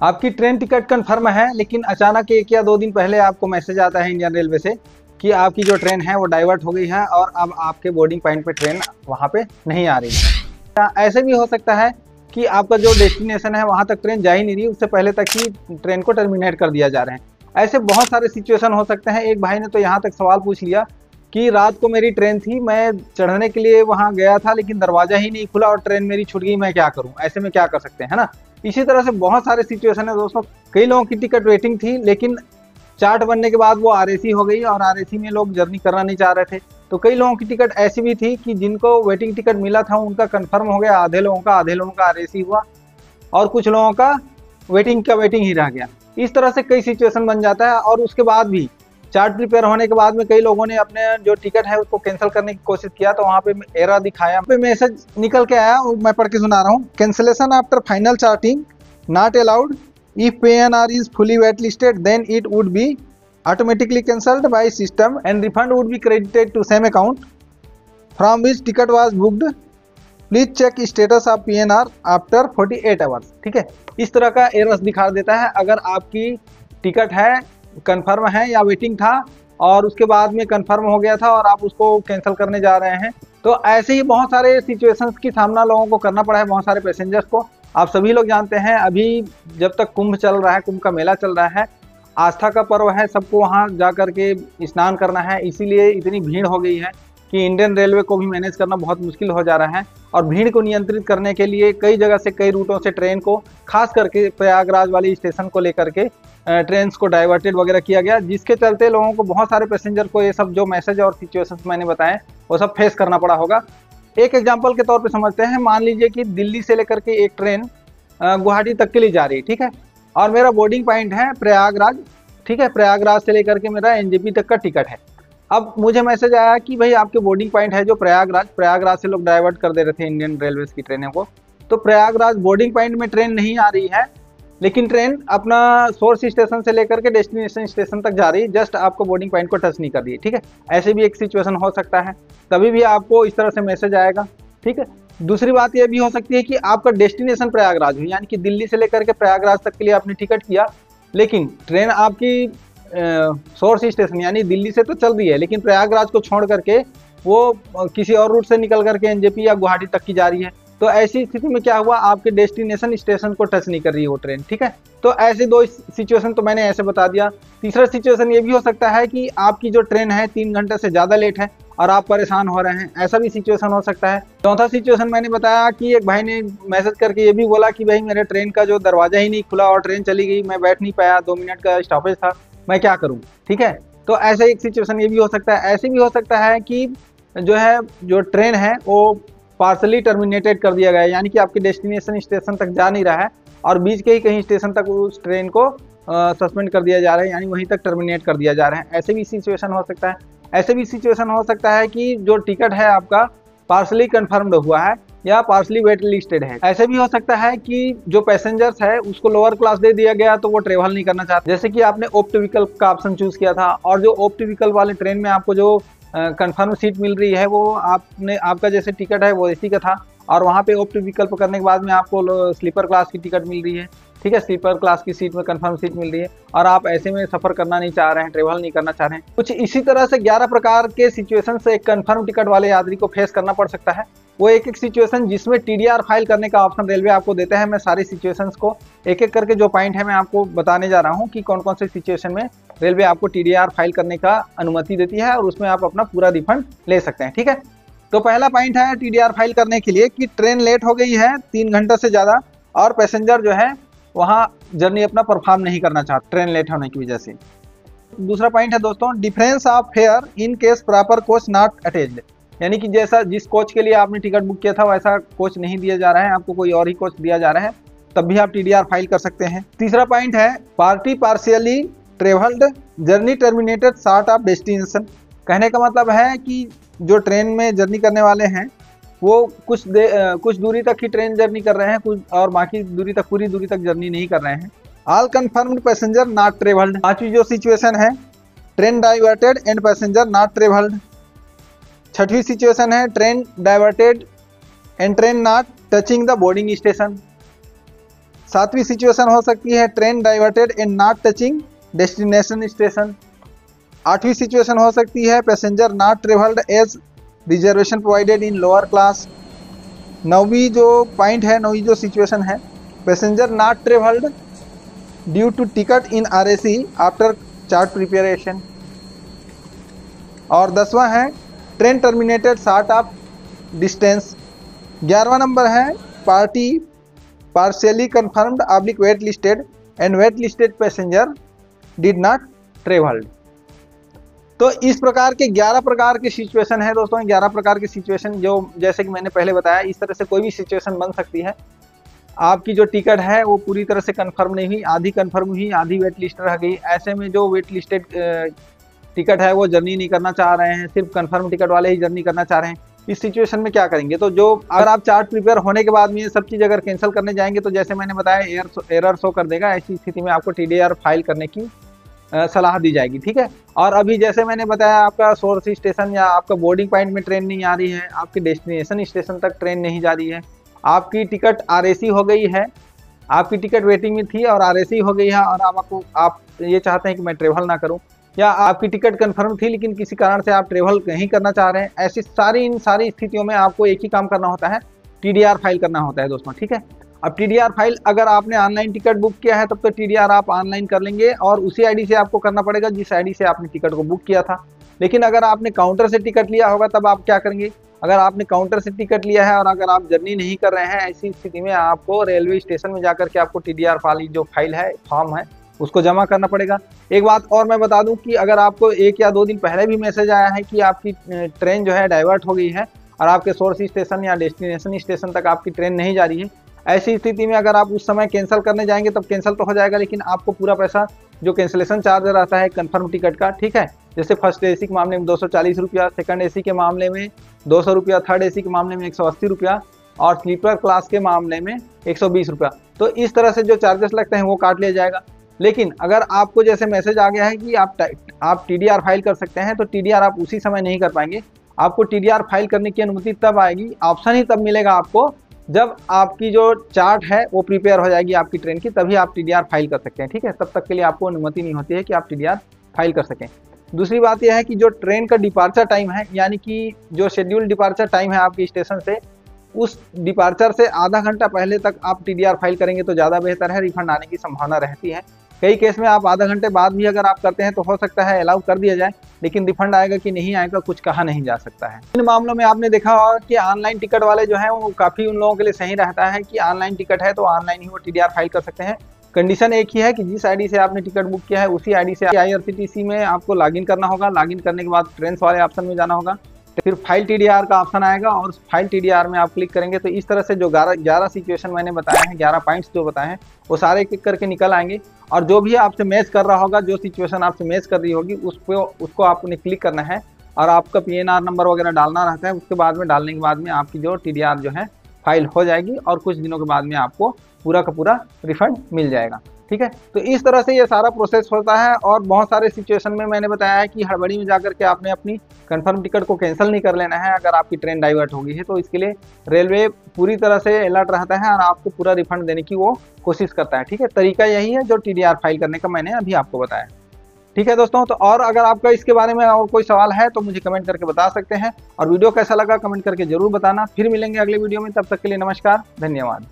आपकी train ticket confirm है, लेकिन अचानक 1 या 2 दिन पहले आपको मैसेज आता है इंडियन रेलवे से कि आपकी जो ट्रेन है वो डाइवर्ट हो गई है और अब आपके बोर्डिंग पॉइंट पे ट्रेन वहाँ पे नहीं आ रही है। ऐसे भी हो सकता है कि आपका जो डेस्टिनेशन है वहाँ तक ट्रेन जा ही नहीं रही, उससे पहले तक ही ट्रेन को टर्मिनेट कर दिया जा रहा है। ऐसे बहुत सारे सिचुएशन हो सकते हैं। एक भाई ने तो यहाँ तक सवाल पूछ लिया कि रात को मेरी ट्रेन थी, मैं चढ़ने के लिए वहाँ गया था लेकिन दरवाज़ा ही नहीं खुला और ट्रेन मेरी छूट गई, मैं क्या करूँ? ऐसे में क्या कर सकते हैं, है ना। इसी तरह से बहुत सारे सिचुएशन है दोस्तों। कई लोगों की टिकट वेटिंग थी, लेकिन चार्ट बनने के बाद वो आरएसी हो गई और आरएसी में लोग जर्नी करना नहीं चाह रहे थे। तो कई लोगों की टिकट ऐसी भी थी कि जिनको वेटिंग टिकट मिला था उनका कंफर्म हो गया, आधे लोगों का आरएसी हुआ और कुछ लोगों का वेटिंग ही रह गया। इस तरह से कई सिचुएशन बन जाता है। और उसके बाद भी चार्ट प्रिपेयर होने के बाद में कई लोगों ने अपने जो टिकट है उसको कैंसिल करने की कोशिश किया, तो वहाँ पे एरर दिखाया, पे मैसेज निकल के आया, मैं पढ़ के सुना रहा हूँ। Cancellation after final charting not allowed, if PNR is fully waitlisted then it would be automatically cancelled by system and refund would be credited to same account from which ticket was booked. Please check status of PNR after 48 hours। ठीक है, इस तरह का errors दिखा देता है। अगर आपकी टिकट है, कंफर्म है या वेटिंग था और उसके बाद में कंफर्म हो गया था और आप उसको कैंसिल करने जा रहे हैं, तो ऐसे ही बहुत सारे सिचुएशंस की सामना लोगों को करना पड़ा है, बहुत सारे पैसेंजर्स को। आप सभी लोग जानते हैं, अभी जब तक कुंभ चल रहा है, कुंभ का मेला चल रहा है, आस्था का पर्व है, सबको वहाँ जा कर के स्नान करना है, इसीलिए इतनी भीड़ हो गई है कि इंडियन रेलवे को भी मैनेज करना बहुत मुश्किल हो जा रहा है। और भीड़ को नियंत्रित करने के लिए कई जगह से, कई रूटों से ट्रेन को, खास करके प्रयागराज वाली स्टेशन को लेकर के ट्रेन को डाइवर्टेड वगैरह किया गया, जिसके चलते लोगों को, बहुत सारे पैसेंजर को ये सब जो मैसेज और सिचुएशंस मैंने बताए वो सब फेस करना पड़ा होगा। एक एग्जांपल के तौर पे समझते हैं। मान लीजिए कि दिल्ली से लेकर के एक ट्रेन गुवाहाटी तक के लिए जा रही है, ठीक है, और मेरा बोर्डिंग पॉइंट है प्रयागराज, ठीक है, प्रयागराज से लेकर के मेरा NJP तक का टिकट है। अब मुझे मैसेज आया कि भाई आपके बोर्डिंग पॉइंट है जो प्रयागराज से लोग डाइवर्ट कर दे रहे थे इंडियन रेलवे की ट्रेनों को, तो प्रयागराज बोर्डिंग पॉइंट में ट्रेन नहीं आ रही है, लेकिन ट्रेन अपना सोर्स स्टेशन से लेकर के डेस्टिनेशन स्टेशन तक जा रही है, जस्ट आपको बोर्डिंग पॉइंट को टच नहीं कर रही है। ठीक है, ऐसे भी एक सिचुएशन हो सकता है, कभी भी आपको इस तरह से मैसेज आएगा। ठीक है, दूसरी बात यह भी हो सकती है कि आपका डेस्टिनेशन प्रयागराज हो, यानी कि दिल्ली से लेकर के प्रयागराज तक के लिए आपने टिकट किया, लेकिन ट्रेन आपकी सोर्स स्टेशन यानी दिल्ली से तो चल रही है, लेकिन प्रयागराज को छोड़ करके वो किसी और रूट से निकल करके NJP या गुवाहाटी तक की जा रही है। तो ऐसी स्थिति में क्या हुआ, आपके डेस्टिनेशन स्टेशन को टच नहीं कर रही है वो ट्रेन। ठीक है, तो ऐसे दो सिचुएशन तो मैंने ऐसे बता दिया। तीसरा सिचुएशन ये भी हो सकता है कि आपकी जो ट्रेन है 3 घंटे से ज़्यादा लेट है और आप परेशान हो रहे हैं, ऐसा भी सिचुएशन हो सकता है। चौथा सिचुएशन मैंने बताया कि एक भाई ने मैसेज करके ये भी बोला कि भाई मेरे ट्रेन का जो दरवाज़ा ही नहीं खुला और ट्रेन चली गई, मैं बैठ नहीं पाया, 2 मिनट का स्टॉपेज था, मैं क्या करूँ। ठीक है, तो ऐसा एक सिचुएशन ये भी हो सकता है। ऐसे भी हो सकता है कि जो ट्रेन है वो पार्सली टर्मिनेटेड कर दिया गया है, यानी कि आपके डेस्टिनेशन स्टेशन तक जा नहीं रहा है और बीच के ही कहीं स्टेशन तक उस ट्रेन को सस्पेंड कर दिया जा रहा है, यानी वहीं तक टर्मिनेट कर दिया जा रहा है। ऐसे भी सिचुएशन हो सकता है। ऐसे भी सिचुएशन हो सकता है कि जो टिकट है आपका पार्सली कन्फर्म्ड हुआ है या पार्सली वेट लिस्टेड है। ऐसे भी हो सकता है कि जो पैसेंजर्स है उसको लोअर क्लास दे दिया गया तो वो ट्रेवल नहीं करना चाहते, जैसे कि आपने ओप्ट विकल्प का ऑप्शन चूज किया था और जो ओप्ट विकल्प वाले ट्रेन में आपको जो कंफर्म सीट मिल रही है वो आपका जैसे टिकट है वो AC का था और वहाँ पे ओप्ट विकल्प करने के बाद में आपको स्लीपर क्लास की टिकट मिल रही है। ठीक है, स्लीपर क्लास की सीट में कंफर्म सीट मिल रही है और आप ऐसे में सफ़र करना नहीं चाह रहे हैं, ट्रेवल नहीं करना चाह रहे हैं। कुछ इसी तरह से 11 प्रकार के सिचुएशन से एक कंफर्म टिकट वाले यात्री को फेस करना पड़ सकता है। वो एक एक सिचुएशन जिसमें TDR फाइल करने का ऑप्शन रेलवे आपको देता है। मैं सारी सिचुएशंस को एक एक करके जो पॉइंट है मैं आपको बताने जा रहा हूँ कि कौन कौन से सिचुएशन में रेलवे आपको TDR फाइल करने का अनुमति देती है और उसमें आप अपना पूरा रिफंड ले सकते हैं। ठीक है, तो पहला पॉइंट है TDR फाइल करने के लिए कि ट्रेन लेट हो गई है 3 घंटे से ज़्यादा और पैसेंजर जो है वहाँ जर्नी अपना परफॉर्म नहीं करना चाहते ट्रेन लेट होने की वजह से। दूसरा पॉइंट है दोस्तों, difference of fair in case proper coach not attached, यानी कि जैसा जिस कोच के लिए आपने टिकट बुक किया था वैसा कोच नहीं दिया जा रहा है, आपको कोई और ही कोच दिया जा रहा है, तब भी आप TDR फाइल कर सकते हैं। तीसरा पॉइंट है party partially travelled journey terminated short of destination. कहने का मतलब है कि जो ट्रेन में जर्नी करने वाले हैं वो कुछ दूरी तक ही ट्रेन जर्नी कर रहे हैं, कुछ और बाकी दूरी तक, पूरी दूरी तक जर्नी नहीं कर रहे हैं। All confirmed passenger not travelled. 5वीं जो सिचुएशन है train diverted and passenger not travelled. 6वीं सिचुएशन है train diverted and train not touching the boarding station. सातवीं सिचुएशन हो सकती है train diverted and not touching destination station. आठवीं सिचुएशन हो सकती है passenger not travelled as reservation provided in lower class. नौवीं जो पॉइंट है, नौवीं जो सिचुएशन है, passenger not travelled due to ticket in RAC after chart preparation. और 10वां है train terminated short of distance. 11वां नंबर है party partially confirmed oblique wait listed and wait listed passenger did not travelled. तो इस प्रकार के 11 प्रकार के सिचुएशन है दोस्तों, 11 प्रकार के सिचुएशन जो जैसे कि मैंने पहले बताया, इस तरह से कोई भी सिचुएशन बन सकती है। आपकी जो टिकट है वो पूरी तरह से कंफर्म नहीं हुई, आधी कंफर्म हुई, आधी वेट लिस्ट रह गई। ऐसे में जो वेट लिस्टेड टिकट है वो जर्नी नहीं करना चाह रहे हैं, सिर्फ कंफर्म टिकट वाले ही जर्नी करना चाह रहे हैं। इस सिचुएशन में क्या करेंगे? तो जो अगर आप चार्ट प्रिपेयर होने के बाद में ये सब चीज़ अगर कैंसिल करने जाएंगे तो जैसे मैंने बताया एरर शो कर देगा। ऐसी स्थिति में आपको TDR फाइल करने की सलाह दी जाएगी, ठीक है। और अभी जैसे मैंने बताया आपका सोर्स स्टेशन या आपका बोर्डिंग पॉइंट में ट्रेन नहीं आ रही है, आपके डेस्टिनेशन स्टेशन तक ट्रेन नहीं जा रही है, आपकी टिकट RAC हो गई है, आपकी टिकट वेटिंग में थी और RAC हो गई है और आप ये चाहते हैं कि मैं ट्रेवल ना करूं, या आपकी टिकट कंफर्म थी लेकिन किसी कारण से आप ट्रेवल नहीं करना चाह रहे हैं, ऐसी इन सारी स्थितियों में आपको एक ही काम करना होता है, TDR फाइल करना होता है दोस्तों, ठीक है। अब TDR फाइल अगर आपने ऑनलाइन टिकट बुक किया है तब तो TDR आप ऑनलाइन कर लेंगे और उसी ID से आपको करना पड़ेगा जिस ID से आपने टिकट को बुक किया था। लेकिन अगर आपने काउंटर से टिकट लिया होगा तब आप क्या करेंगे? अगर आपने काउंटर से टिकट लिया है और अगर आप जर्नी नहीं कर रहे हैं, ऐसी स्थिति में आपको रेलवे स्टेशन में जाकर के आपको TDR वाली जो फाइल है, फॉर्म है, उसको जमा करना पड़ेगा। एक बात और मैं बता दूं कि अगर आपको 1 या 2 दिन पहले भी मैसेज आया है कि आपकी ट्रेन जो है डाइवर्ट हो गई है और आपके सोर्स स्टेशन या डेस्टिनेशन स्टेशन तक आपकी ट्रेन नहीं जा रही है, ऐसी स्थिति में अगर आप उस समय कैंसिल करने जाएंगे तब कैंसिल तो हो जाएगा, लेकिन आपको पूरा पैसा जो कैंसिलेशन चार्ज रहता है कंफर्म टिकट का, ठीक है, जैसे फर्स्ट AC के मामले में 240 रुपया, सेकंड AC के मामले में 200 रुपया, थर्ड AC के मामले में 180 रुपया और स्लीपर क्लास के मामले में 120 रुपया। तो इस तरह से जो चार्जेस लगते हैं वो काट लिया जाएगा। लेकिन अगर आपको जैसे मैसेज आ गया है कि आप TDR फाइल कर सकते हैं, तो TDR आप उसी समय नहीं कर पाएंगे। आपको TDR फाइल करने की अनुमति तब आएगी, ऑप्शन ही तब मिलेगा आपको जब आपकी जो चार्ट है वो प्रिपेयर हो जाएगी आपकी ट्रेन की, तभी आप TDR फाइल कर सकते हैं, ठीक है। तब तक के लिए आपको अनुमति नहीं होती है कि आप TDR फाइल कर सकें। दूसरी बात यह है कि जो ट्रेन का डिपार्चर टाइम है, यानी कि जो शेड्यूल डिपार्चर टाइम है आपके स्टेशन से, उस डिपार्चर से आधा घंटा पहले तक आप TDR फाइल करेंगे तो ज़्यादा बेहतर है, रिफंड आने की संभावना रहती है। कई केस में आप आधा घंटे बाद भी अगर आप करते हैं तो हो सकता है अलाउ कर दिया जाए, लेकिन रिफंड आएगा कि नहीं आएगा कुछ कहा नहीं जा सकता है। इन मामलों में आपने देखा होगा कि ऑनलाइन टिकट वाले जो हैं वो काफ़ी उन लोगों के लिए सही रहता है कि ऑनलाइन टिकट है तो ऑनलाइन ही वो TDR फाइल कर सकते हैं। कंडीशन एक ही है कि जिस ID से आपने टिकट बुक किया है उसी ID से IRCTC में आपको लॉगिन करना होगा। लॉगिन करने के बाद ट्रेन वाले ऑप्शन में जाना होगा, फिर फाइल TDR का ऑप्शन आएगा और उस फाइल TDR में आप क्लिक करेंगे तो इस तरह से जो 11 सिचुएशन मैंने बताया है, 11 पॉइंट्स जो बताए हैं, वो सारे क्लिक करके निकल आएंगे। और जो भी आपसे मैच कर रहा होगा, जो सिचुएशन आपसे मैच कर रही होगी उसको आपने क्लिक करना है और आपका PNR नंबर वगैरह डालना रहता है। उसके बाद में डालने के बाद में आपकी जो TDR जो है फाइल हो जाएगी और कुछ दिनों के बाद में आपको पूरा का पूरा रिफंड मिल जाएगा, ठीक है। तो इस तरह से ये सारा प्रोसेस होता है और बहुत सारे सिचुएशन में मैंने बताया है कि हड़बड़ी में जाकर के आपने अपनी कंफर्म टिकट को कैंसिल नहीं कर लेना है अगर आपकी ट्रेन डाइवर्ट हो गई है। तो इसके लिए रेलवे पूरी तरह से अलर्ट रहता है और आपको पूरा रिफंड देने की वो कोशिश करता है, ठीक है। तरीका यही है जो TDR फाइल करने का मैंने अभी आपको बताया, ठीक है दोस्तों। तो और अगर आपका इसके बारे में और कोई सवाल है तो मुझे कमेंट करके बता सकते हैं और वीडियो कैसा लगा कमेंट करके जरूर बताना। फिर मिलेंगे अगले वीडियो में, तब तक के लिए नमस्कार, धन्यवाद।